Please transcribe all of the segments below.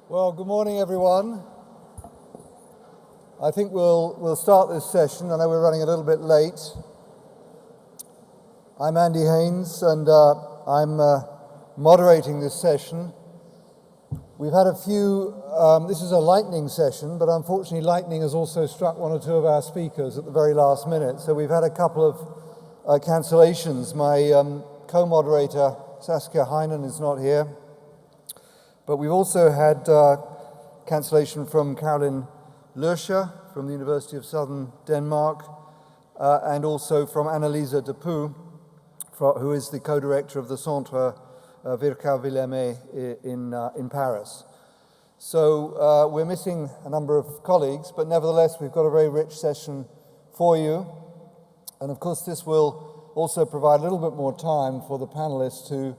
Well, good morning, everyone. I think we'll start this session. I know we're running a little bit late. I'm Andy Haynes, and I'm moderating this session. We've had a few, this is a lightning session, but unfortunately lightning has also struck one or two of our speakers at the very last minute, so we've had a couple of cancellations. My co-moderator, Saskia Heinen, is not here. But we've also had cancellation from Caroline Lerscher from the University of Southern Denmark, and also from Annelise Depoux, who is the co-director of the Centre Virchow-Villemay in Paris. So we're missing a number of colleagues, but nevertheless we've got a very rich session for you. And of course this will also provide a little bit more time for the panelists to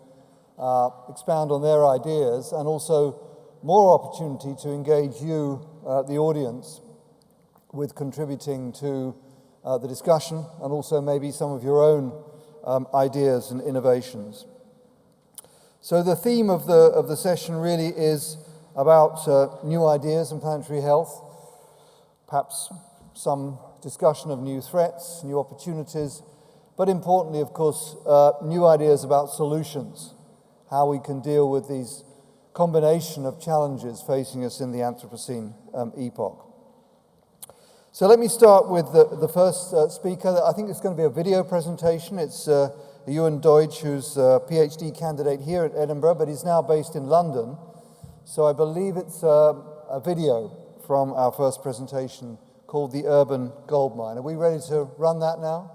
expound on their ideas, and also more opportunity to engage you, the audience, with contributing to the discussion, and also maybe some of your own ideas and innovations. So the theme of the session really is about new ideas in planetary health, perhaps some discussion of new threats, new opportunities, but importantly, of course, new ideas about solutions, how we can deal with these combination of challenges facing us in the Anthropocene epoch. So let me start with the first speaker. I think it's going to be a video presentation. It's Ewan Deutsch, who's a PhD candidate here at Edinburgh, but he's now based in London. So I believe it's a video from our first presentation called the Urban Goldmine. Are we ready to run that now?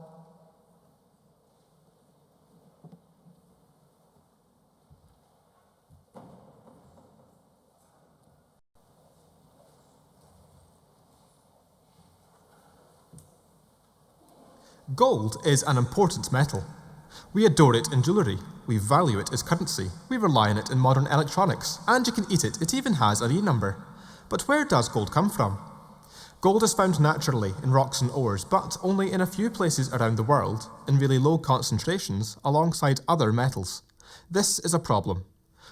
Gold is an important metal. We adore it in jewellery, we value it as currency, we rely on it in modern electronics, and you can eat it, it even has an E number. But where does gold come from? Gold is found naturally in rocks and ores, but only in a few places around the world, in really low concentrations, alongside other metals. This is a problem.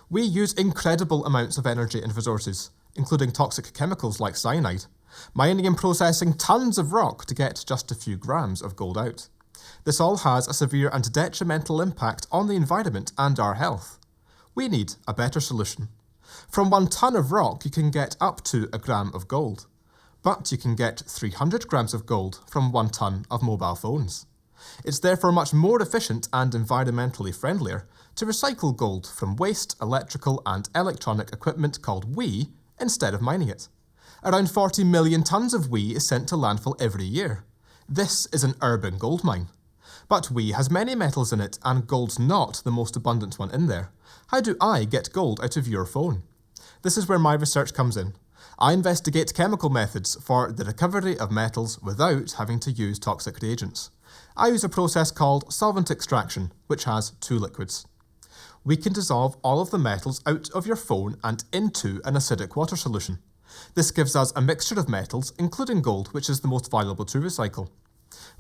We use incredible amounts of energy and resources, including toxic chemicals like cyanide, mining and processing tons of rock to get just a few grams of gold out. This all has a severe and detrimental impact on the environment and our health. We need a better solution. From 1 ton of rock you can get up to a gram of gold, but you can get 300 grams of gold from 1 ton of mobile phones. It's therefore much more efficient and environmentally friendlier to recycle gold from waste, electrical and electronic equipment called WEEE instead of mining it. Around 40 million tons of WEEE is sent to landfill every year. This is an urban gold mine. But WEEE has many metals in it, and gold's not the most abundant one in there. How do I get gold out of your phone? This is where my research comes in. I investigate chemical methods for the recovery of metals without having to use toxic reagents. I use a process called solvent extraction, which has 2 liquids. We can dissolve all of the metals out of your phone and into an acidic water solution. This gives us a mixture of metals, including gold, which is the most valuable to recycle.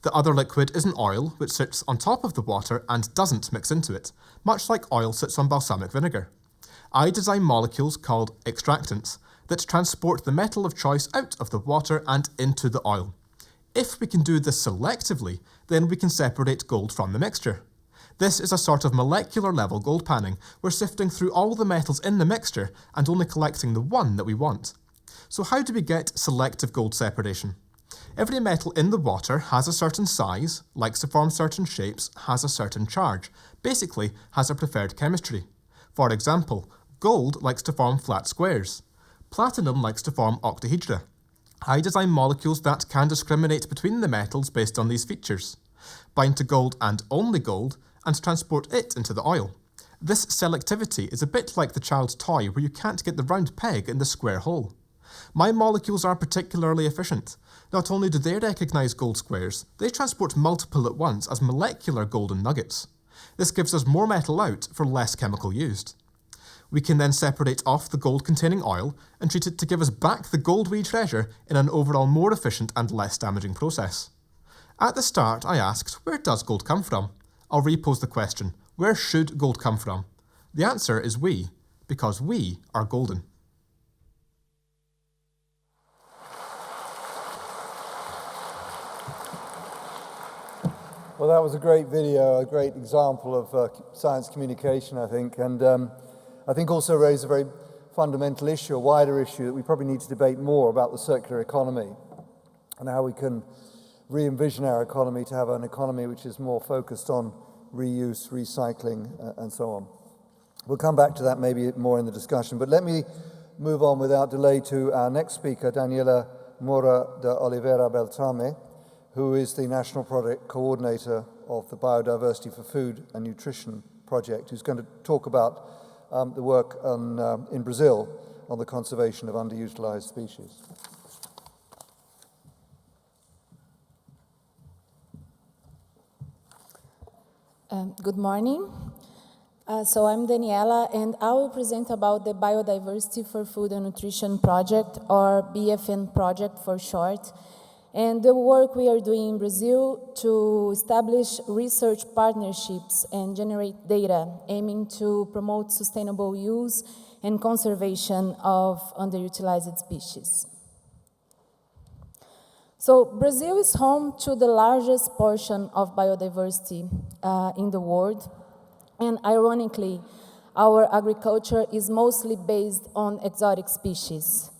The other liquid is an oil, which sits on top of the water and doesn't mix into it, much like oil sits on balsamic vinegar. I design molecules called extractants that transport the metal of choice out of the water and into the oil. If we can do this selectively, then we can separate gold from the mixture. This is a sort of molecular level gold panning. We're sifting through all the metals in the mixture and only collecting the one that we want. So how do we get selective gold separation? Every metal in the water has a certain size, likes to form certain shapes, has a certain charge, basically has a preferred chemistry. For example, gold likes to form flat squares. Platinum likes to form octahedra. I design molecules that can discriminate between the metals based on these features, bind to gold and only gold, and transport it into the oil. This selectivity is a bit like the child's toy where you can't get the round peg in the square hole. My molecules are particularly efficient. Not only do they recognize gold squares, they transport multiple at once as molecular golden nuggets. This gives us more metal out for less chemical used. We can then separate off the gold-containing oil and treat it to give us back the gold we treasure in an overall more efficient and less damaging process. At the start, I asked, where does gold come from? I'll repose the question, where should gold come from? The answer is we, because we are golden. Well, that was a great video, a great example of science communication, I think, and I think also raised a very fundamental issue, a wider issue that we probably need to debate more about the circular economy and how we can re-envision our economy to have an economy which is more focused on reuse, recycling, and so on. We'll come back to that maybe more in the discussion, but let me move on without delay to our next speaker, Daniela Mora de Oliveira Beltrame, who is the National Project Coordinator of the Biodiversity for Food and Nutrition Project, who's going to talk about the work in Brazil on the conservation of underutilized species. Good morning. So I'm Daniela, and I will present about the Biodiversity for Food and Nutrition Project, or BFN project for short, and the work we are doing in Brazil to establish research partnerships and generate data aiming to promote sustainable use and conservation of underutilized species. So Brazil is home to the largest portion of biodiversity in the world, and ironically, our agriculture is mostly based on exotic species.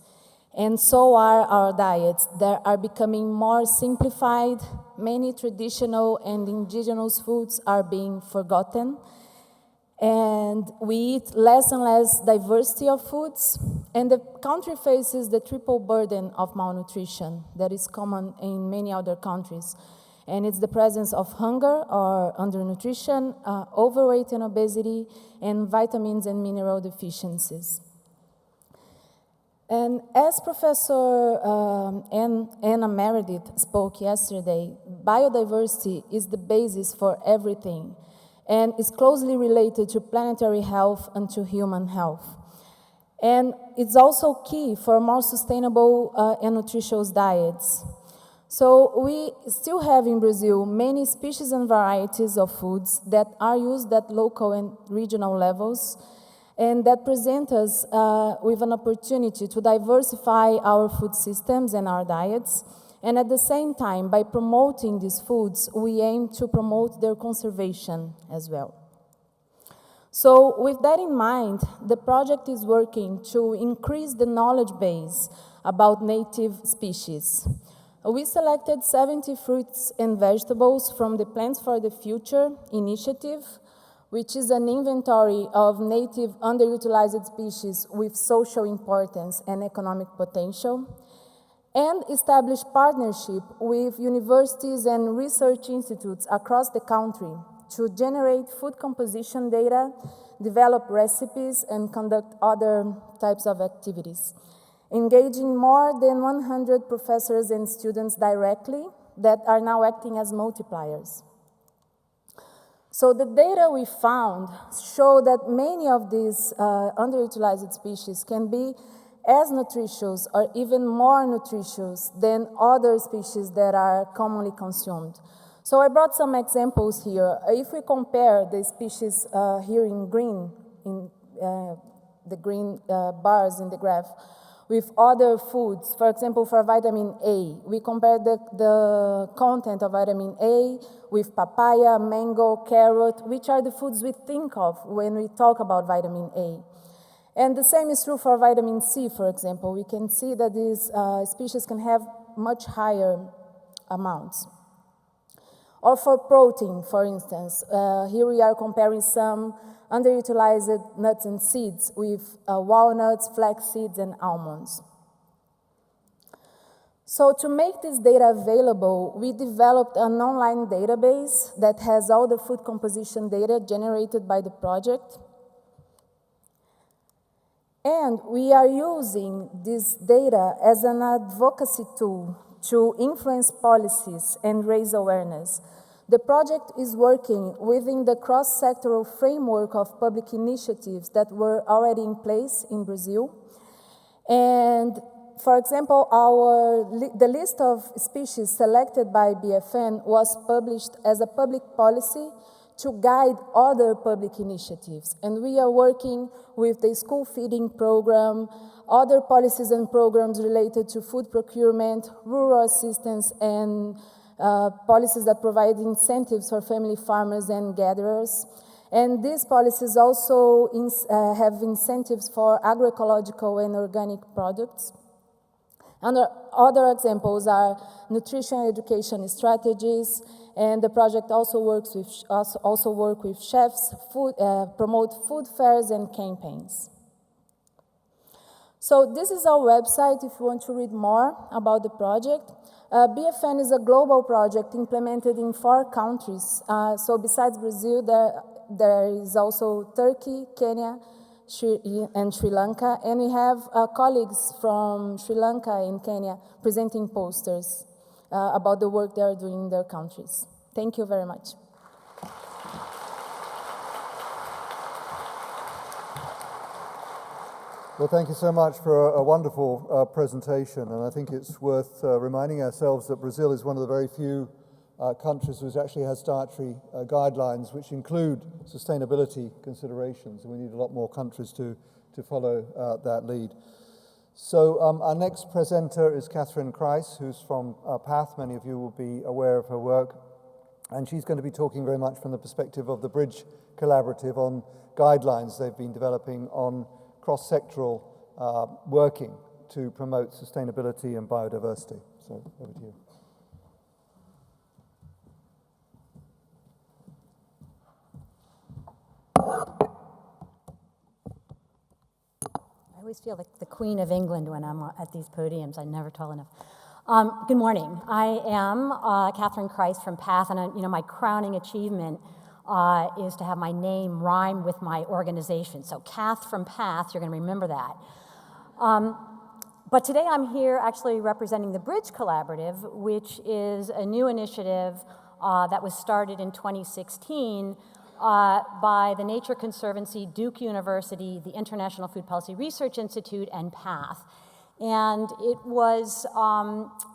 And so are our diets that are becoming more simplified. Many traditional and indigenous foods are being forgotten. And we eat less and less diversity of foods. And the country faces the triple burden of malnutrition that is common in many other countries. And it's the presence of hunger or undernutrition, overweight and obesity, and vitamins and mineral deficiencies. And as Professor Anna Meredith spoke yesterday, biodiversity is the basis for everything and is closely related to planetary health and to human health. And it's also key for more sustainable and nutritious diets. So we still have in Brazil many species and varieties of foods that are used at local and regional levels, and that present us with an opportunity to diversify our food systems and our diets. And at the same time, by promoting these foods, we aim to promote their conservation as well. So with that in mind, the project is working to increase the knowledge base about native species. We selected 70 fruits and vegetables from the Plants for the Future initiative, which is an inventory of native underutilized species with social importance and economic potential, and establish partnership with universities and research institutes across the country to generate food composition data, develop recipes, and conduct other types of activities, engaging more than 100 professors and students directly that are now acting as multipliers. So the data we found show that many of these underutilized species can be as nutritious or even more nutritious than other species that are commonly consumed. So I brought some examples here. If we compare the species here in green, in the green bars in the graph, with other foods, for example, for vitamin A, we compare the content of vitamin A with papaya, mango, carrot, which are the foods we think of when we talk about vitamin A. And the same is true for vitamin C, for example. We can see that these species can have much higher amounts. Or for protein, for instance, here we are comparing some underutilized nuts and seeds with walnuts, flax seeds, and almonds. So to make this data available, we developed an online database that has all the food composition data generated by the project. And we are using this data as an advocacy tool to influence policies and raise awareness. The project is working within the cross-sectoral framework of public initiatives that were already in place in Brazil. And for example, the list of species selected by BFN was published as a public policy to guide other public initiatives. And we are working with the school feeding program, other policies and programs related to food procurement, rural assistance, and policies that provide incentives for family farmers and gatherers. And these policies also have incentives for agroecological and organic products. And other examples are nutrition education strategies, and the project also works with chefs, promote food fairs and campaigns. So this is our website if you want to read more about the project. BFN is a global project implemented in 4 countries. So besides Brazil, there is also Turkey, Kenya, and Sri Lanka, and we have colleagues from Sri Lanka and Kenya presenting posters about the work they are doing in their countries. Thank you very much. Well, thank you so much for a wonderful presentation, and I think it's worth reminding ourselves that Brazil is one of the very few countries which actually has dietary guidelines which include sustainability considerations, and we need a lot more countries to follow that lead. So our next presenter is Catherine Kreis, who's from PATH. Many of you will be aware of her work, and she's going to be talking very much from the perspective of the Bridge Collaborative on guidelines they've been developing on cross-sectoral working to promote sustainability and biodiversity. So over to you. I always feel like the Queen of England when I'm at these podiums. I'm never tall enough. Good morning. I am Catherine Kreis from PATH, and my crowning achievement is to have my name rhyme with my organization. So Cath from PATH, you're going to remember that. But today I'm here actually representing the Bridge Collaborative, which is a new initiative that was started in 2016 by the Nature Conservancy, Duke University, the International Food Policy Research Institute, and PATH. And it was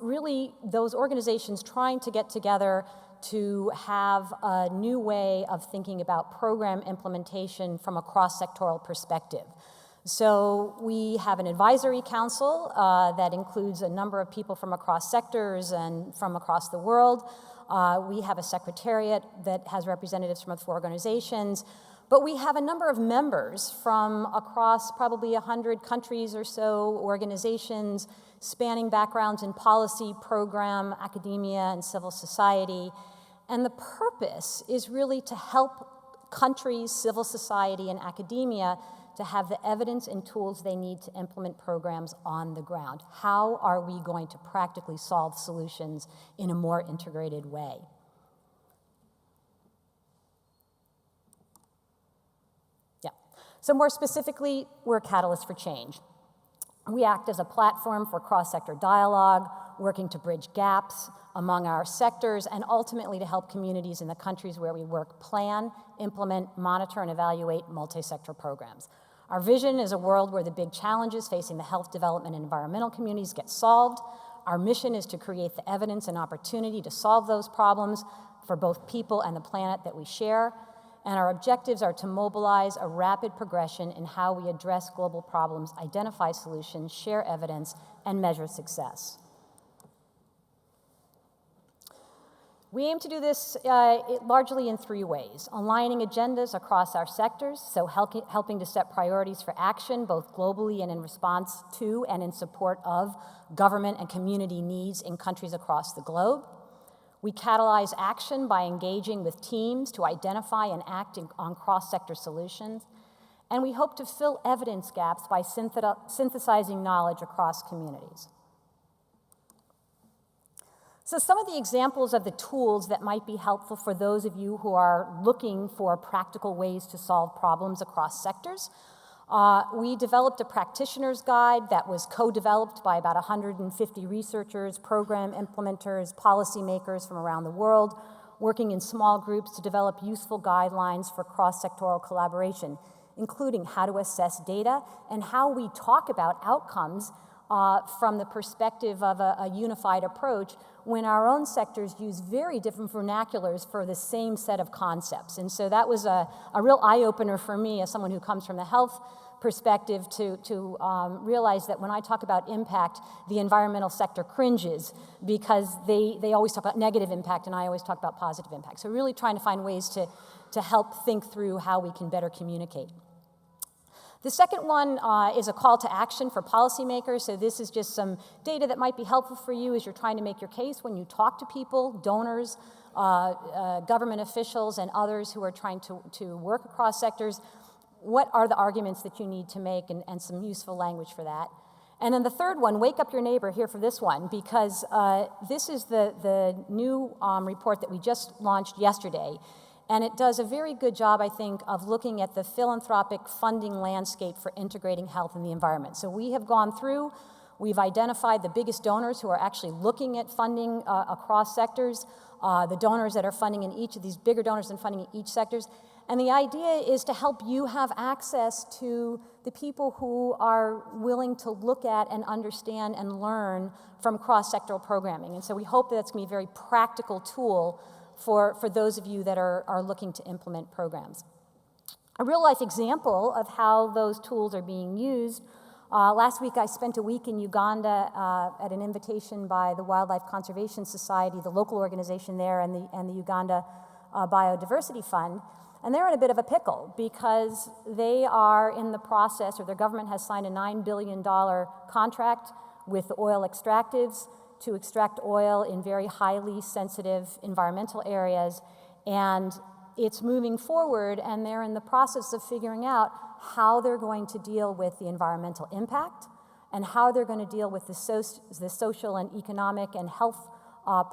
really those organizations trying to get together to have a new way of thinking about program implementation from a cross-sectoral perspective. So we have an advisory council that includes a number of people from across sectors and from across the world. We have a secretariat that has representatives from 4 organizations, but we have a number of members from across probably 100 countries or so, organizations spanning backgrounds in policy, program, academia, and civil society. And the purpose is really to help countries, civil society, and academia to have the evidence and tools they need to implement programs on the ground. How are we going to practically solve solutions in a more integrated way? Yeah. So more specifically, we're a catalyst for change. We act as a platform for cross-sector dialogue, working to bridge gaps among our sectors, and ultimately to help communities in the countries where we work plan, implement, monitor, and evaluate multi-sector programs. Our vision is a world where the big challenges facing the health, development, and environmental communities get solved. Our mission is to create the evidence and opportunity to solve those problems for both people and the planet that we share. And our objectives are to mobilize a rapid progression in how we address global problems, identify solutions, share evidence, and measure success. We aim to do this largely in 3 ways: aligning agendas across our sectors, so helping to set priorities for action, both globally and in response to and in support of government and community needs in countries across the globe. We catalyze action by engaging with teams to identify and act on cross-sector solutions. And we hope to fill evidence gaps by synthesizing knowledge across communities. So some of the examples of the tools that might be helpful for those of you who are looking for practical ways to solve problems across sectors. We developed a practitioner's guide that was co-developed by about 150 researchers, program implementers, policymakers from around the world, working in small groups to develop useful guidelines for cross-sectoral collaboration, including how to assess data and how we talk about outcomes from the perspective of a unified approach when our own sectors use very different vernaculars for the same set of concepts. And so that was a real eye-opener for me as someone who comes from the health perspective to realize that when I talk about impact, the environmental sector cringes because they always talk about negative impact and I always talk about positive impact. So really trying to find ways to help think through how we can better communicate. The second one is a call to action for policymakers. So this is just some data that might be helpful for you as you're trying to make your case when you talk to people, donors, government officials, and others who are trying to work across sectors. What are the arguments that you need to make, and some useful language for that. And then the third one, wake up your neighbor here for this one, because this is the new report that we just launched yesterday. And it does a very good job, I think, of looking at the philanthropic funding landscape for integrating health and the environment. So we have gone through, we've identified the biggest donors who are actually looking at funding across sectors, the donors that are funding in each of these bigger donors and funding in each sectors. And the idea is to help you have access to the people who are willing to look at and understand and learn from cross-sectoral programming. And so we hope that it's going to be a very practical tool for those of you that are looking to implement programs. A real-life example of how those tools are being used, last week I spent a week in Uganda at an invitation by the Wildlife Conservation Society, the local organization there, and the Uganda Biodiversity Fund. And they're in a bit of a pickle because they are in the process, or their government has signed a $9 billion contract with the oil extractives to extract oil in very highly sensitive environmental areas. And it's moving forward, and they're in the process of figuring out how they're going to deal with the environmental impact and how they're going to deal with the social and economic and health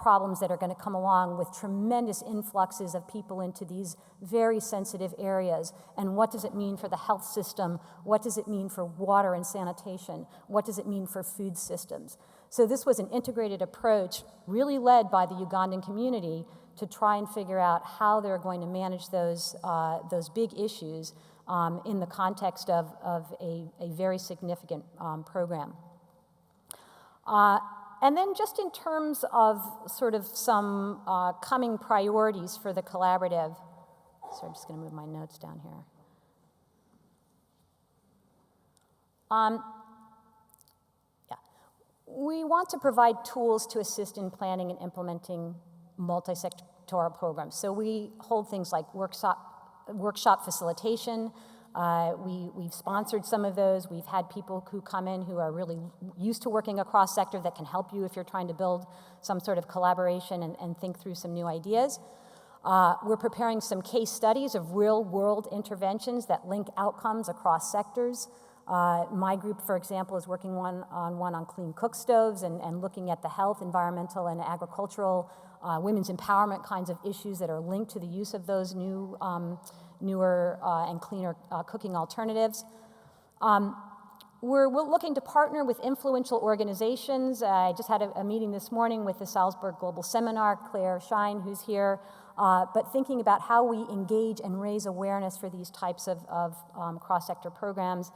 problems that are going to come along with tremendous influxes of people into these very sensitive areas. And what does it mean for the health system? What does it mean for water and sanitation? What does it mean for food systems? So this was an integrated approach really led by the Ugandan community to try and figure out how they're going to manage those big issues in the context of a very significant program. And then just in terms of sort of some coming priorities for the collaborative, so I'm just going to move my notes down here. We want to provide tools to assist in planning and implementing multi-sectoral programs. So we hold things like workshop facilitation. We've sponsored some of those. We've had people who come in who are really used to working across sector that can help you if you're trying to build some sort of collaboration and think through some new ideas. We're preparing some case studies of real-world interventions that link outcomes across sectors. My group, for example, is working on clean cook stoves and looking at the health, environmental, and agricultural, women's empowerment kinds of issues that are linked to the use of those newer and cleaner cooking alternatives. We're looking to partner with influential organizations. I just had a meeting this morning with the Salzburg Global Seminar, Claire Shine, who's here, but thinking about how we engage and raise awareness for these types of cross-sector programs.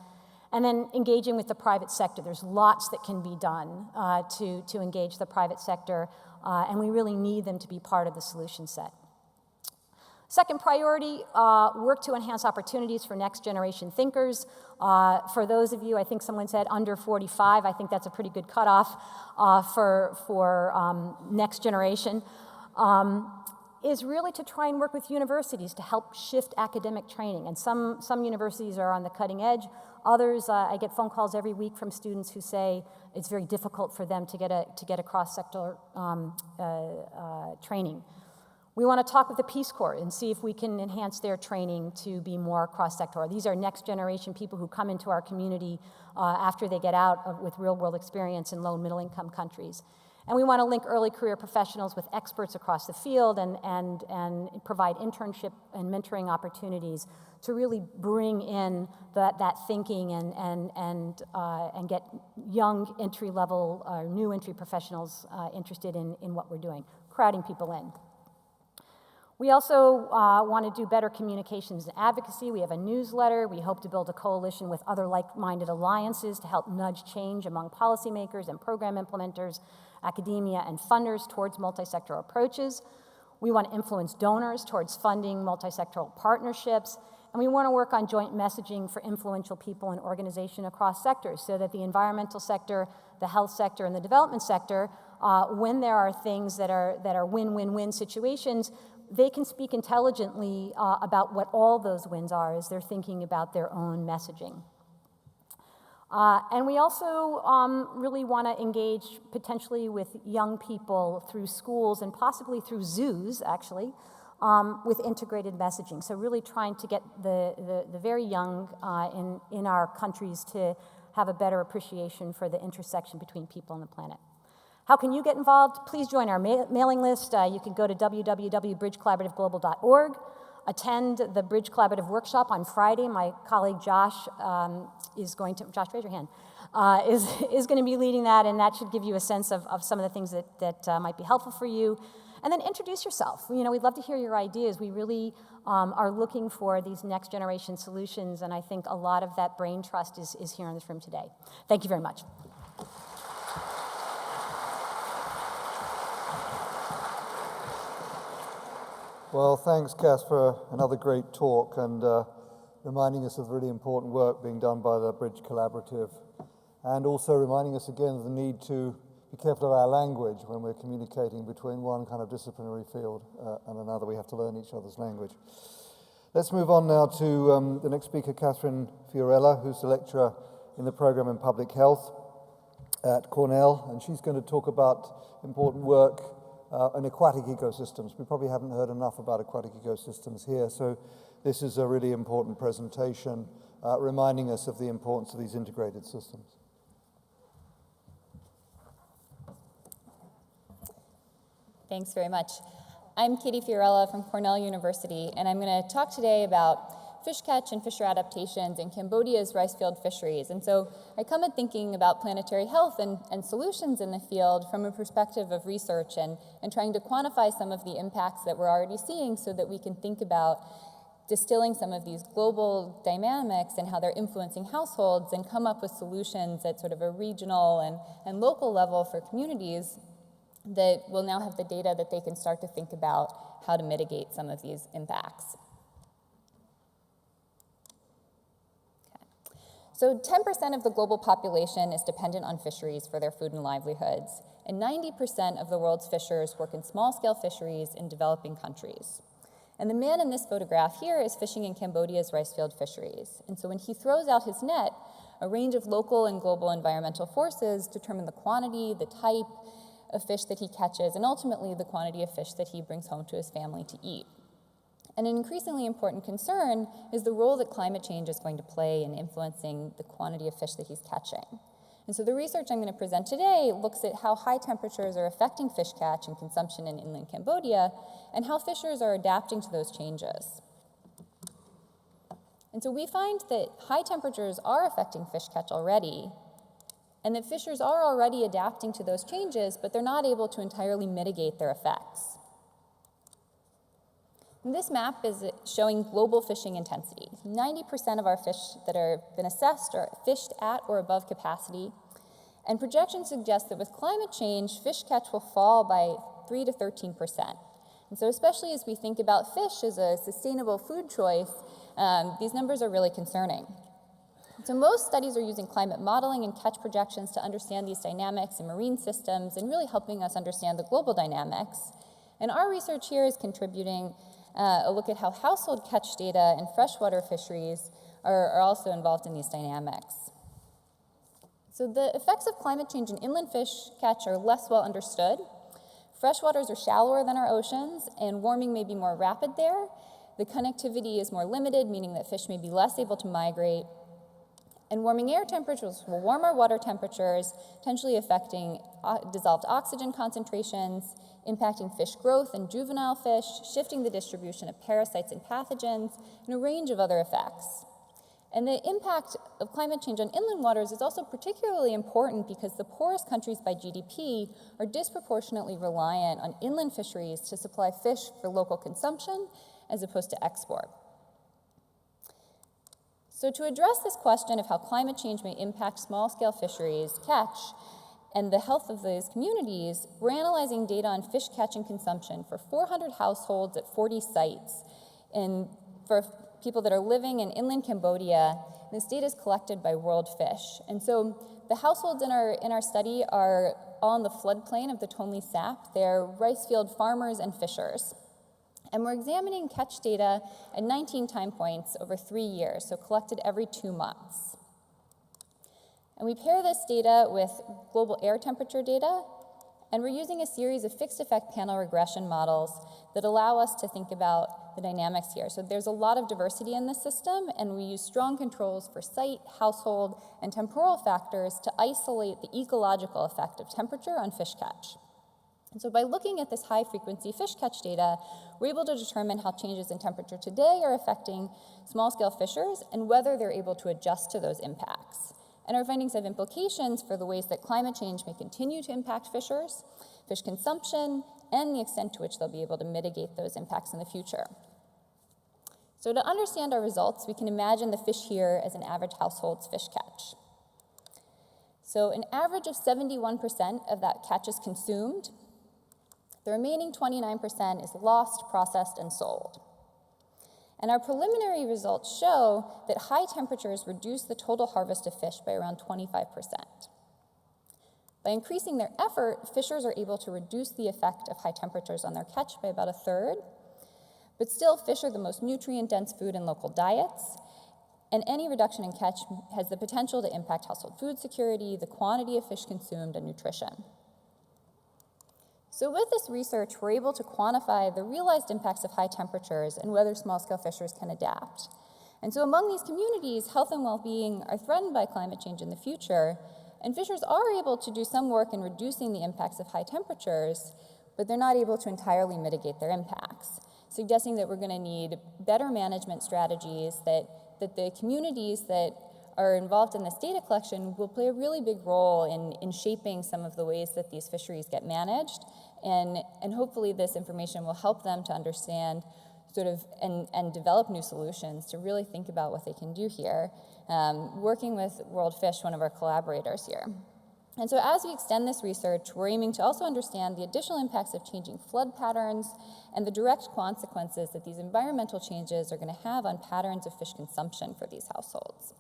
And then engaging with the private sector. There's lots that can be done to engage the private sector, and we really need them to be part of the solution set. Second priority, work to enhance opportunities for next generation thinkers. For those of you, I think someone said under 45, I think that's a pretty good cutoff for next generation, is really to try and work with universities to help shift academic training. And some universities are on the cutting edge. Others, I get phone calls every week from students who say it's very difficult for them to get a cross-sector training. We want to talk with the Peace Corps and see if we can enhance their training to be more cross-sectoral. These are next-generation people who come into our community after they get out with real-world experience in low and middle-income countries. And we want to link early career professionals with experts across the field and provide internship and mentoring opportunities to really bring in that thinking and get young entry-level or new entry professionals interested in what we're doing, crowding people in. We also want to do better communications and advocacy. We have a newsletter. We hope to build a coalition with other like-minded alliances to help nudge change among policymakers and program implementers, academia, and funders towards multi-sectoral approaches. We want to influence donors towards funding multi-sectoral partnerships. And we want to work on joint messaging for influential people and organizations across sectors so that the environmental sector, the health sector, and the development sector, when there are things that are win-win-win situations, they can speak intelligently about what all those wins are as they're thinking about their own messaging. And we also really want to engage potentially with young people through schools and possibly through zoos, actually, with integrated messaging. So really trying to get the very young in our countries to have a better appreciation for the intersection between people and the planet. How can you get involved? Please join our mailing list. You can go to www.bridgecollaborativeglobal.org. Attend the Bridge Collaborative Workshop on Friday. My colleague Josh Josh, raise your hand, is going to be leading that, and that should give you a sense of some of the things that might be helpful for you. And then introduce yourself. You know, we'd love to hear your ideas. We really are looking for these next generation solutions, and I think a lot of that brain trust is here in this room today. Thank you very much. Well, thanks, Cass, for another great talk and reminding us of the really important work being done by the Bridge Collaborative, and also reminding us again of the need to be careful of our language when we're communicating between one kind of disciplinary field and another. We have to learn each other's language. Let's move on now to the next speaker, Catherine Fiorella, who's the lecturer in the program in public health at Cornell, and she's going to talk about important work in aquatic ecosystems. We probably haven't heard enough about aquatic ecosystems here, so this is a really important presentation reminding us of the importance of these integrated systems. Thanks very much. I'm Katie Fiorella from Cornell University, and I'm going to talk today about fish catch and fisher adaptations in Cambodia's rice-field fisheries. And so I come at thinking about planetary health and solutions in the field from a perspective of research and trying to quantify some of the impacts that we're already seeing so that we can think about distilling some of these global dynamics and how they're influencing households and come up with solutions at sort of a regional and local level for communities that will now have the data that they can start to think about how to mitigate some of these impacts. So 10% of the global population is dependent on fisheries for their food and livelihoods, and 90% of the world's fishers work in small-scale fisheries in developing countries. And the man in this photograph here is fishing in Cambodia's rice-field fisheries. And so when he throws out his net, a range of local and global environmental forces determine the quantity, the type of fish that he catches, and ultimately the quantity of fish that he brings home to his family to eat. And an increasingly important concern is the role that climate change is going to play in influencing the quantity of fish that he's catching. And so the research I'm going to present today looks at how high temperatures are affecting fish catch and consumption in inland Cambodia, and how fishers are adapting to those changes. And so we find that high temperatures are affecting fish catch already, and that fishers are already adapting to those changes, but they're not able to entirely mitigate their effects. And this map is showing global fishing intensity. 90% of our fish that have been assessed are fished at or above capacity, and projections suggest that with climate change, fish catch will fall by 3 to 13%. And so especially as we think about fish as a sustainable food choice, these numbers are really concerning. So most studies are using climate modeling and catch projections to understand these dynamics in marine systems and really helping us understand the global dynamics. And our research here is contributing a look at how household catch data in freshwater fisheries are also involved in these dynamics. So the effects of climate change in inland fish catch are less well understood. Freshwaters are shallower than our oceans, and warming may be more rapid there. The connectivity is more limited, meaning that fish may be less able to migrate. And warming air temperatures will warm our water temperatures, potentially affecting dissolved oxygen concentrations, impacting fish growth in juvenile fish, shifting the distribution of parasites and pathogens, and a range of other effects. And the impact of climate change on inland waters is also particularly important because the poorest countries by GDP are disproportionately reliant on inland fisheries to supply fish for local consumption as opposed to export. So to address this question of how climate change may impact small-scale fisheries catch and the health of those communities, we're analyzing data on fish catch and consumption for 400 households at 40 sites for people that are living in inland Cambodia. And this data is collected by World Fish. And so the households in our study are all in the floodplain of the Tonle Sap. They're rice field farmers and fishers. And we're examining catch data at 19 time points over 3 years, so collected every 2 months. And we pair this data with global air temperature data, and we're using a series of fixed effect panel regression models that allow us to think about the dynamics here. So there's a lot of diversity in this system, and we use strong controls for site, household, and temporal factors to isolate the ecological effect of temperature on fish catch. And so by looking at this high-frequency fish catch data, we're able to determine how changes in temperature today are affecting small-scale fishers and whether they're able to adjust to those impacts. And our findings have implications for the ways that climate change may continue to impact fishers, fish consumption, and the extent to which they'll be able to mitigate those impacts in the future. So to understand our results, we can imagine the fish here as an average household's fish catch. So an average of 71% of that catch is consumed. The remaining 29% is lost, processed, and sold. And our preliminary results show that high temperatures reduce the total harvest of fish by around 25%. By increasing their effort, fishers are able to reduce the effect of high temperatures on their catch by about 1/3, but still fish are the most nutrient-dense food in local diets, and any reduction in catch has the potential to impact household food security, the quantity of fish consumed, and nutrition. So with this research, we're able to quantify the realized impacts of high temperatures and whether small-scale fishers can adapt. And so among these communities, health and well-being are threatened by climate change in the future, and fishers are able to do some work in reducing the impacts of high temperatures, but they're not able to entirely mitigate their impacts, suggesting that we're going to need better management strategies, that the communities that are involved in this data collection will play a really big role in shaping some of the ways that these fisheries get managed, and hopefully this information will help them to understand and develop new solutions to really think about what they can do here, working with World Fish, one of our collaborators here. And so as we extend this research, we're aiming to also understand the additional impacts of changing flood patterns and the direct consequences that these environmental changes are going to have on patterns of fish consumption for these households.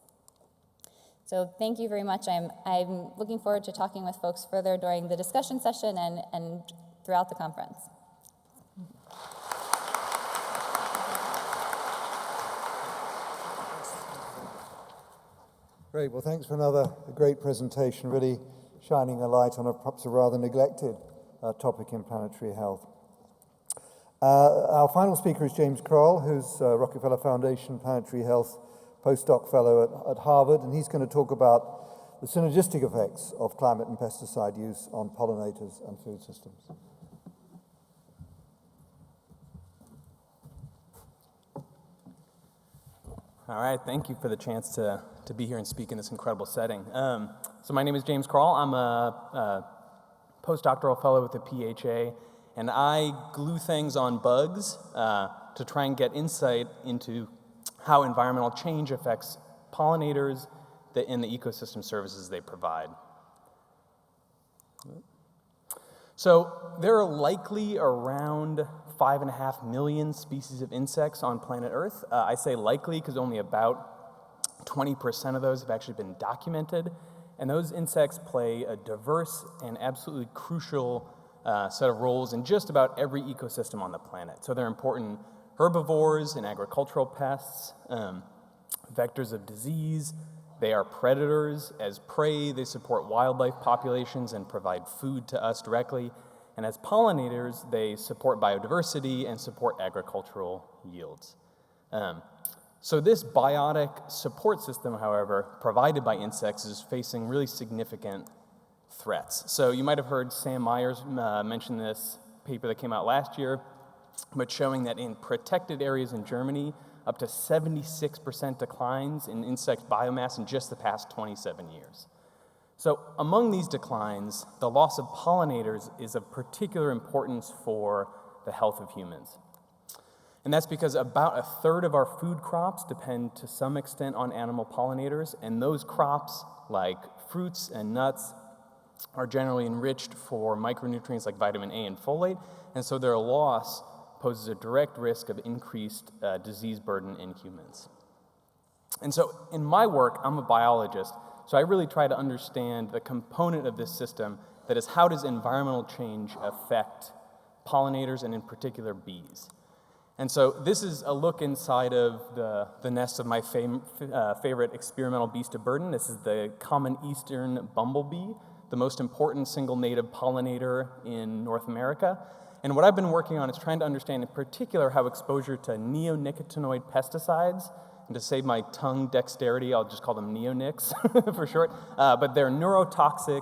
So thank you very much. I'm looking forward to talking with folks further during the discussion session and throughout the conference. Great. Well, thanks for another great presentation, really shining a light on perhaps a rather neglected topic in planetary health. Our final speaker is James Kroll, who's Rockefeller Foundation Planetary Health postdoc fellow at Harvard, and he's going to talk about the synergistic effects of climate and pesticide use on pollinators and food systems. All right, thank you for the chance to be here and speak in this incredible setting. So my name is James Kroll. I'm a postdoctoral fellow with the PHA, and I glue things on bugs to try and get insight into how environmental change affects pollinators and the ecosystem services they provide. So there are likely around 5.5 million species of insects on planet Earth. I say likely because only about 20% of those have actually been documented. And those insects play a diverse and absolutely crucial set of roles in just about every ecosystem on the planet. So they're important herbivores and agricultural pests, vectors of disease. They are predators. As prey, they support wildlife populations and provide food to us directly. And as pollinators, they support biodiversity and support agricultural yields. So this biotic support system, however, provided by insects is facing really significant threats. So you might have heard Sam Myers mention this paper that came out last year, but showing that in protected areas in Germany, up to 76% declines in insect biomass in just the past 27 years. So among these declines, the loss of pollinators is of particular importance for the health of humans. And that's because about a third of our food crops depend to some extent on animal pollinators, and those crops, like fruits and nuts, are generally enriched for micronutrients like vitamin A and folate, and so their loss poses a direct risk of increased disease burden in humans. And so in my work, I'm a biologist, so I really try to understand the component of this system that is, how does environmental change affect pollinators and in particular bees? And so this is a look inside of the nest of my favorite experimental beast of burden. This is the common eastern bumblebee, the most important single native pollinator in North America. And what I've been working on is trying to understand in particular how exposure to neonicotinoid pesticides, and to save my tongue dexterity, I'll just call them neonics for short, but they're neurotoxic,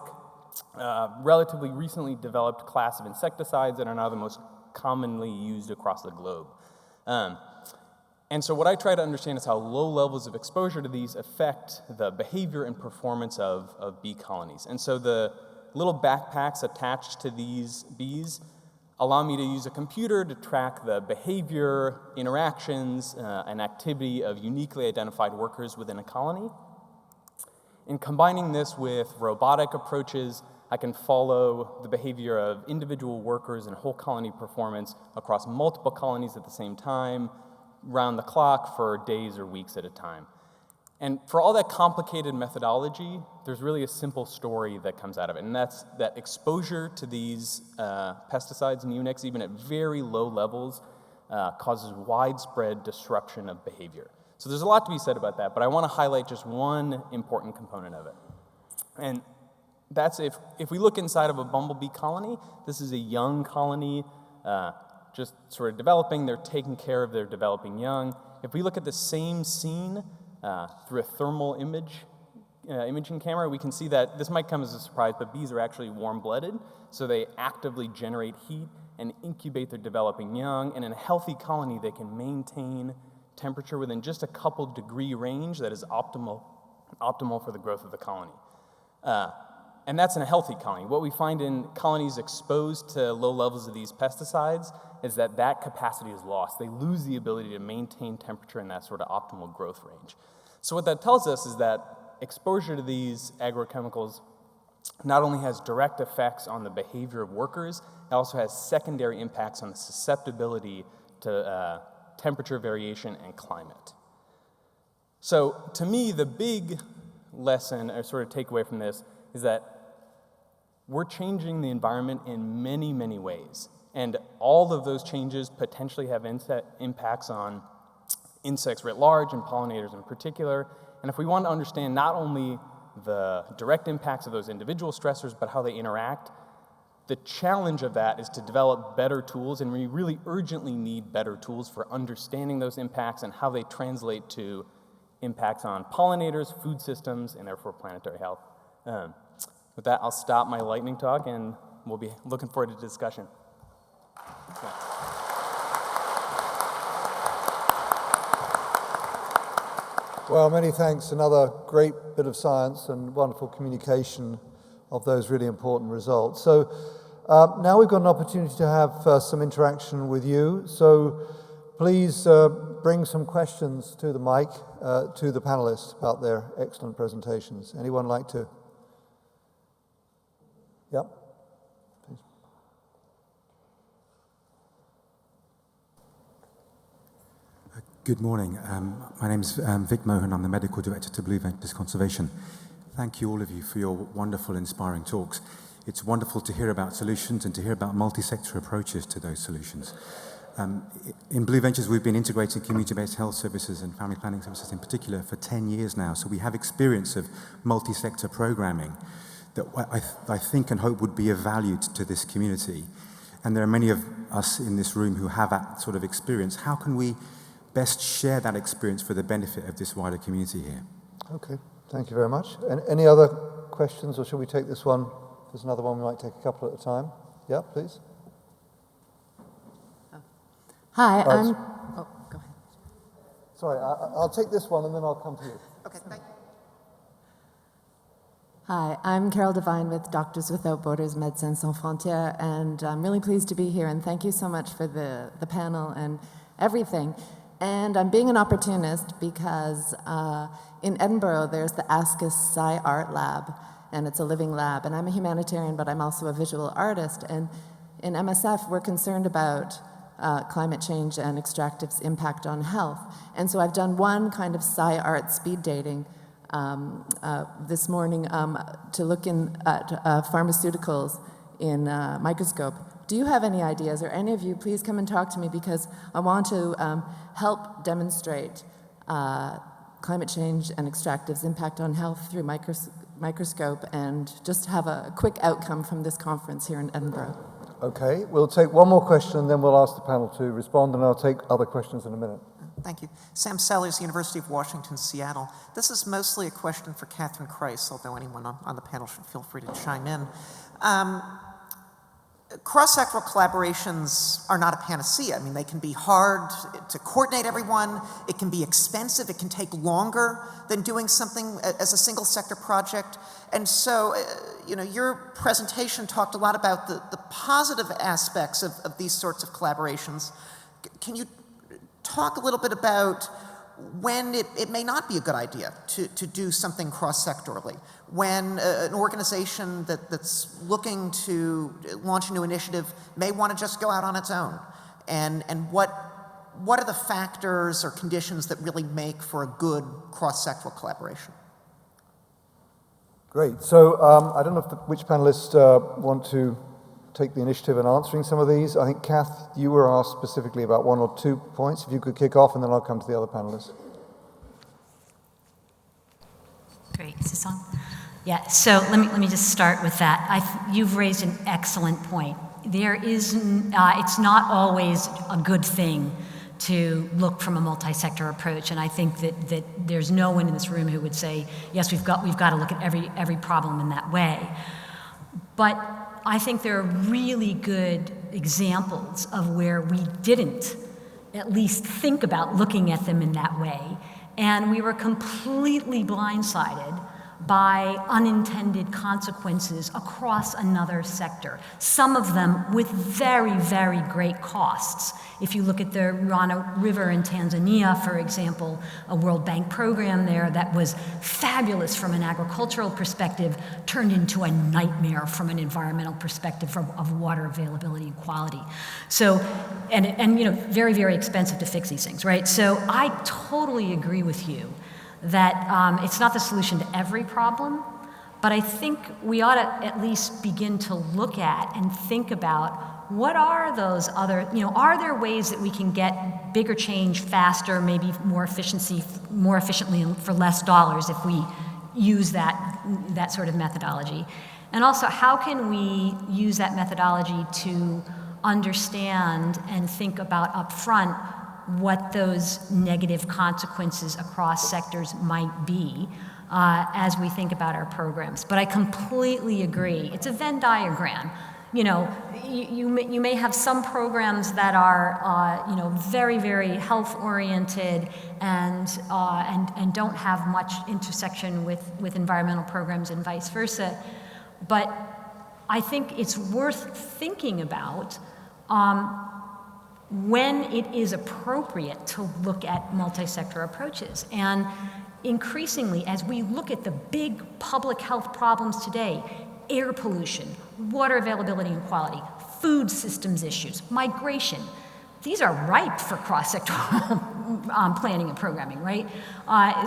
relatively recently developed class of insecticides that are now the most commonly used across the globe. And so what I try to understand is how low levels of exposure to these affect the behavior and performance of bee colonies. And so the little backpacks attached to these bees allow me to use a computer to track the behavior, interactions, and activity of uniquely identified workers within a colony. In combining this with robotic approaches, I can follow the behavior of individual workers and whole colony performance across multiple colonies at the same time, round the clock for days or weeks at a time. And for all that complicated methodology, there's really a simple story that comes out of it, and that's that exposure to these pesticides, neonics, even at very low levels, causes widespread disruption of behavior. So there's a lot to be said about that, but I want to highlight just one important component of it. And that's if we look inside of a bumblebee colony, this is a young colony, just sort of developing, they're taking care of their developing young. If we look at the same scene through a thermal imaging camera, we can see that this might come as a surprise, but bees are actually warm-blooded, so they actively generate heat and incubate their developing young, and in a healthy colony, they can maintain temperature within just a couple degree range that is optimal for the growth of the colony. And that's in a healthy colony. What we find in colonies exposed to low levels of these pesticides is that that capacity is lost. They lose the ability to maintain temperature in that sort of optimal growth range. So what that tells us is that exposure to these agrochemicals not only has direct effects on the behavior of workers, it also has secondary impacts on the susceptibility to temperature variation and climate. So to me, the big lesson or sort of takeaway from this is that we're changing the environment in many, many ways. And all of those changes potentially have impacts on insects writ large and pollinators in particular. And if we want to understand not only the direct impacts of those individual stressors, but how they interact, the challenge of that is to develop better tools, and we really urgently need better tools for understanding those impacts and how they translate to impacts on pollinators, food systems, and therefore planetary health. With that, I'll stop my lightning talk, and we'll be looking forward to discussion. Yeah. Well, many thanks. Another great bit of science and wonderful communication of those really important results. So now we've got an opportunity to have some interaction with you. So please bring some questions to the mic, to the panelists about their excellent presentations. Anyone like to? Yep. Please. Good morning. My name is Vic Mohan. I'm the Medical Director to Blue Ventures Conservation. Thank you all of you for your wonderful, inspiring talks. It's wonderful to hear about solutions and to hear about multi-sector approaches to those solutions. In Blue Ventures, we've been integrating community-based health services and family planning services in particular for 10 years now, so we have experience of multi-sector programming that I think and hope would be of value to this community. And there are many of us in this room who have that sort of experience. How can we best share that experience for the benefit of this wider community here? Okay, thank you very much. Any other questions, or shall we take this one? There's another one, we might take a couple at a time. Yeah, please. Hi, Right. go ahead. Sorry, I'll take this one and then I'll come to you. Okay, thank you. Hi, I'm Carol Devine with Doctors Without Borders, Médecins Sans Frontières, and I'm really pleased to be here, and thank you so much for the panel and everything. And I'm being an opportunist because in Edinburgh there's the Ask Us Sci Art Lab, and it's a living lab, and I'm a humanitarian, but I'm also a visual artist, and in MSF we're concerned about climate change and extractive's impact on health. And so I've done one kind of sci art speed dating this morning to look at pharmaceuticals in a microscope. Do you have any ideas, or any of you, please come and talk to me, because I want to help demonstrate climate change and extractive's impact on health through microscope, and just have a quick outcome from this conference here in Edinburgh. Okay, we'll take one more question and then we'll ask the panel to respond, and I'll take other questions in a minute. Thank you. Sam Sellers, University of Washington, Seattle. This is mostly a question for Catherine Kreis, although anyone on the panel should feel free to chime in. Cross-sectoral collaborations are not a panacea. I mean, they can be hard to coordinate everyone. It can be expensive. It can take longer than doing something as a single sector project. And so, your presentation talked a lot about the positive aspects of these sorts of collaborations. Can you talk a little bit about when it may not be a good idea to do something cross-sectorally, when an organization that's looking to launch a new initiative may want to just go out on its own, and what are the factors or conditions that really make for a good cross-sectoral collaboration? Great. So I don't know which panelists want to take the initiative in answering some of these. I think, Kath, you were asked specifically about one or two points. If you could kick off, and then I'll come to the other panelists. Great. Is this on? Yeah, so let me just start with that. You've raised an excellent point. It's not always a good thing to look from a multi-sector approach, and I think that there's no one in this room who would say, yes, we've got to look at every problem in that way. But I think there are really good examples of where we didn't at least think about looking at them in that way, and we were completely blindsided by unintended consequences across another sector, some of them with very, very great costs. If you look at the Rana River in Tanzania, for example, a World Bank program there that was fabulous from an agricultural perspective turned into a nightmare from an environmental perspective of water availability and quality. So, and very, very expensive to fix these things, right? So I totally agree with you that it's not the solution to every problem, but I think we ought to at least begin to look at and think about what are those other, are there ways that we can get bigger change faster, maybe more efficiently and for less dollars if we use that sort of methodology? And also, how can we use that methodology to understand and think about upfront what those negative consequences across sectors might be as we think about our programs. But I completely agree. It's a Venn diagram. You may have some programs that are very, very health oriented and don't have much intersection with environmental programs and vice versa. But I think it's worth thinking about when it is appropriate to look at multi-sector approaches. And increasingly, as we look at the big public health problems today, air pollution, water availability and quality, food systems issues, migration, these are ripe for cross-sectoral planning and programming, right?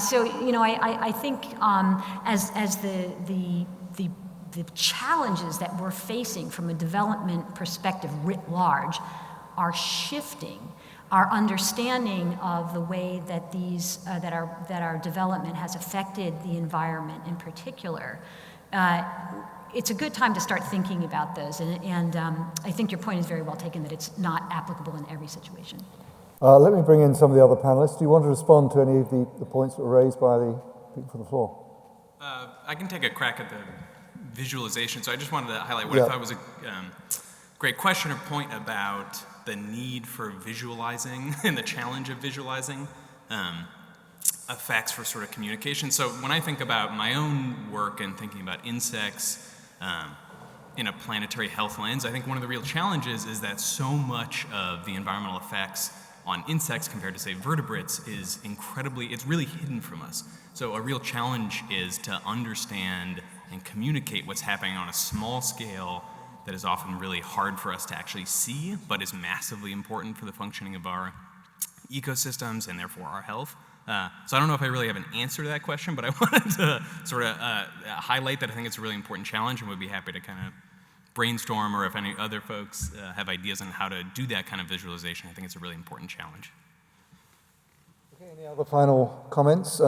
So, I think as the challenges that we're facing from a development perspective writ large are shifting, our understanding of the way that that our development has affected the environment in particular, it's a good time to start thinking about those. And I think your point is very well taken that it's not applicable in every situation. Let me bring in some of the other panelists. Do you want to respond to any of the points that were raised by the people from the floor? I can take a crack at the visualization. So I just wanted to highlight what I thought was a great question or point about the need for visualizing and the challenge of visualizing effects for sort of communication. So when I think about my own work and thinking about insects in a planetary health lens, I think one of the real challenges is that so much of the environmental effects on insects compared to, say, vertebrates is it's really hidden from us. So a real challenge is to understand and communicate what's happening on a small scale that is often really hard for us to actually see, but is massively important for the functioning of our ecosystems and therefore our health. So I don't know if I really have an answer to that question, but I wanted to sort of highlight that I think it's a really important challenge, and would be happy to kind of brainstorm, or if any other folks have ideas on how to do that kind of visualization. I think it's a really important challenge. Okay, any other final comments?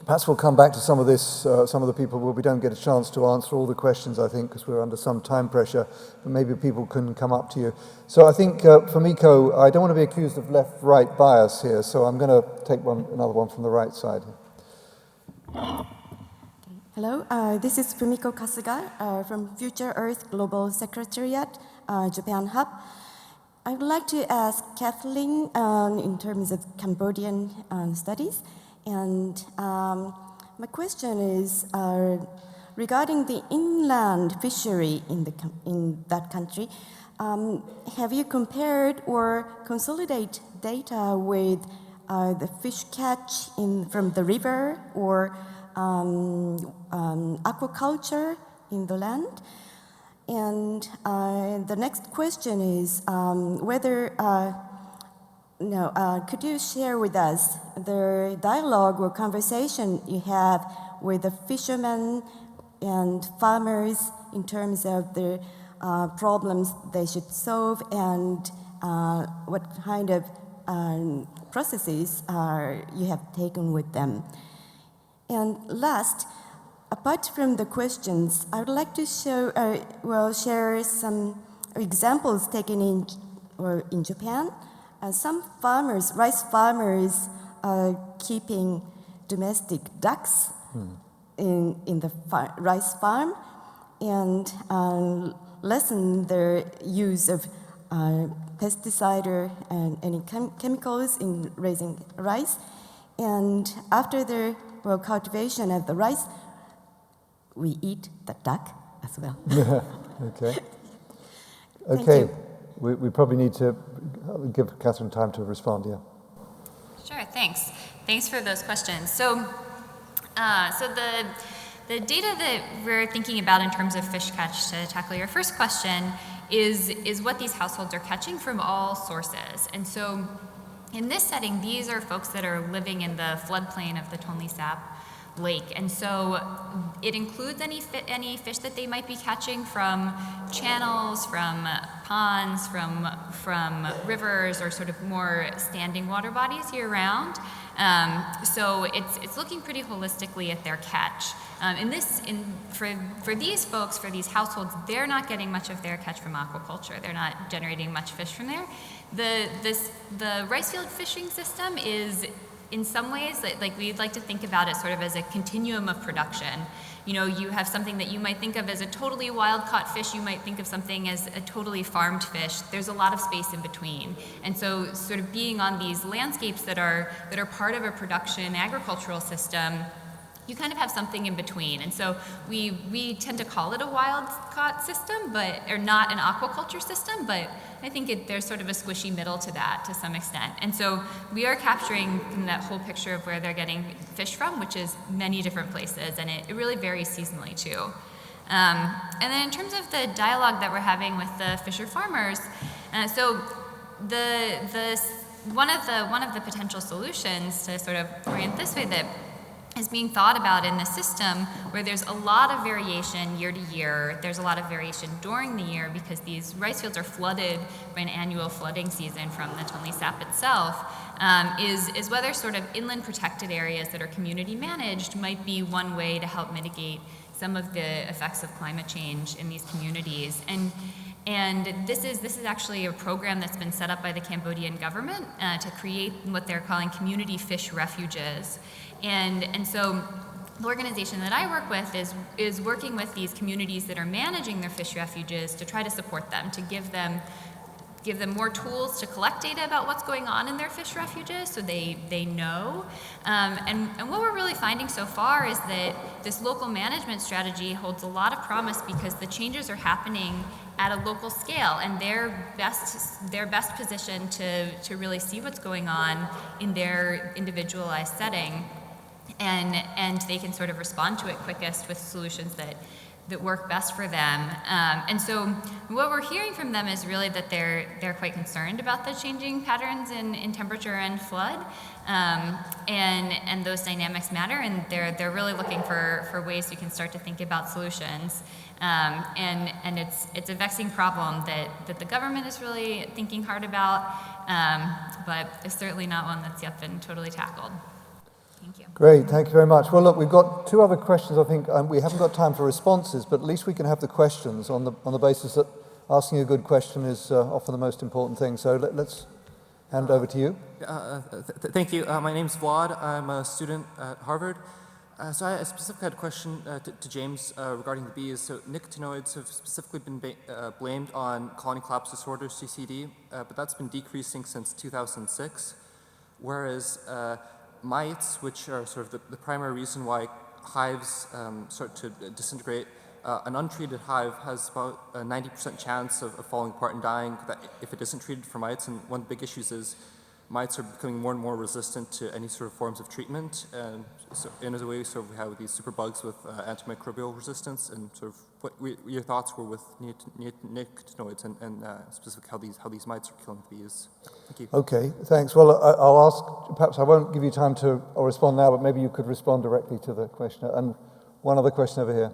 Perhaps we'll come back to some of this, some of the people where we don't get a chance to answer all the questions, I think, because we're under some time pressure, but maybe people can come up to you. So I think for Miko, I don't want to be accused of left-right bias here, so I'm going to take another one from the right side. Hello, this is Fumiko Kasuga from Future Earth Global Secretariat, Japan Hub. I would like to ask Kathleen in terms of Cambodian studies. And my question is regarding the inland fishery in that country. Have you compared or consolidate data with the fish catch from the river or aquaculture in the land? And the next question is whether could you share with us the dialogue or conversation you have with the fishermen and farmers in terms of the problems they should solve, and what kind of processes you have taken with them? And last, apart from the questions, I would like to share some examples taken in Japan. Some farmers, rice farmers, are keeping domestic ducks in the rice farm and lessen their use of pesticide and any chemicals in raising rice. And after the cultivation of the rice, we eat the duck as well. Okay. Thank you. We probably need to give Catherine time to respond, yeah. Sure, thanks. Thanks for those questions. So the data that we're thinking about in terms of fish catch, to tackle your first question, is what these households are catching from all sources. And so in this setting, these are folks that are living in the floodplain of the Tonle Sap Lake. And so it includes any fish that they might be catching from channels, from ponds, from rivers, or sort of more standing water bodies year round. So it's looking pretty holistically at their catch. For these folks, for these households, they're not getting much of their catch from aquaculture. They're not generating much fish from there. The rice field fishing system is, in some ways, like we'd like to think about it sort of as a continuum of production. You know, you have something that you might think of as a totally wild-caught fish, you might think of something as a totally farmed fish. There's a lot of space in between. And so sort of being on these landscapes that are part of a production agricultural system, you kind of have something in between. And so we tend to call it a wild-caught system, or not an aquaculture system, but I think there's sort of a squishy middle to that to some extent. And so we are capturing that whole picture of where they're getting fish from, which is many different places, and it really varies seasonally too. And then in terms of the dialogue that we're having with the fisher farmers, so one of the potential solutions to sort of orient this way that is being thought about in the system, where there's a lot of variation year to year. There's a lot of variation during the year because these rice fields are flooded by an annual flooding season from the Tonle Sap itself, is whether sort of inland protected areas that are community managed might be one way to help mitigate some of the effects of climate change in these communities. And this is actually a program that's been set up by the Cambodian government to create what they're calling community fish refuges. And so the organization that I work with is working with these communities that are managing their fish refuges to try to support them, to give them give them more tools to collect data about what's going on in their fish refuges so they know. And what we're really finding so far is that this local management strategy holds a lot of promise because the changes are happening at a local scale, and they're best positioned to really see what's going on in their individualized setting, and they can sort of respond to it quickest with solutions that work best for them. And so what we're hearing from them is really that they're quite concerned about the changing patterns in temperature and flood, and those dynamics matter, and they're really looking for ways we can start to think about solutions. And it's a vexing problem that the government is really thinking hard about, but it's certainly not one that's yet been totally tackled. Thank you. Great, thank you very much. Well, look, we've got two other questions. I think we haven't got time for responses, but at least we can have the questions on the basis that asking a good question is often the most important thing. So let's hand over to you. Thank you. My name's Vlad. I'm a student at Harvard. So I specifically had a question to James regarding the bees. So nicotinoids have specifically been blamed on colony collapse disorder, CCD, but that's been decreasing since 2006, whereas mites, which are sort of the primary reason why hives start to disintegrate, an untreated hive has about a 90% chance of falling apart and dying if it isn't treated for mites. And one of the big issues is mites are becoming more and more resistant to any sort of forms of treatment. And so in a way, sort of we have these superbugs with antimicrobial resistance, and sort of what your thoughts were with neonicotinoids and specifically how these mites are killing bees. Thank you. Okay, thanks. Well, I'll ask, perhaps I won't give you time to respond now, but maybe you could respond directly to the questioner. And one other question over here.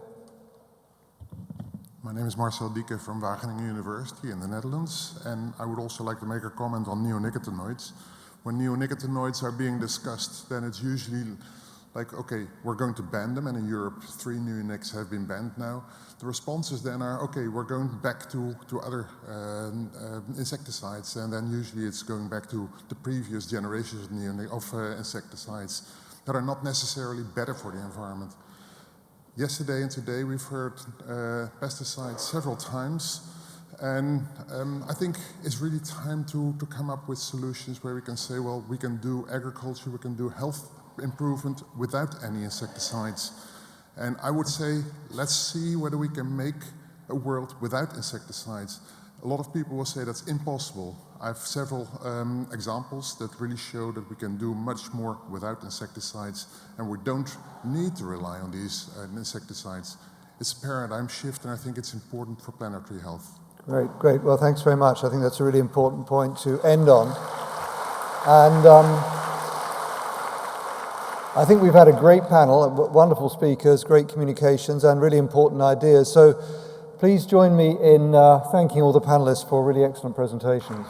My name is Marcel Dieke from Wageningen University in the Netherlands, and I would also like to make a comment on neonicotinoids. When neonicotinoids are being discussed, then it's usually like, okay, we're going to ban them, and in Europe 3 neonics have been banned now. The responses then are, okay, we're going back to other insecticides, and then usually it's going back to the previous generations of insecticides that are not necessarily better for the environment. Yesterday and today we've heard pesticides several times, and I think it's really time to come up with solutions where we can say, well, we can do agriculture, we can do health improvement without any insecticides. And I would say, let's see whether we can make a world without insecticides. A lot of people will say that's impossible. I have several examples that really show that we can do much more without insecticides, and we don't need to rely on these insecticides. It's a paradigm shift, and I think it's important for planetary health. Great. Well, thanks very much. I think that's a really important point to end on. And I think we've had a great panel, wonderful speakers, great communications, and really important ideas. So please join me in thanking all the panelists for really excellent presentations.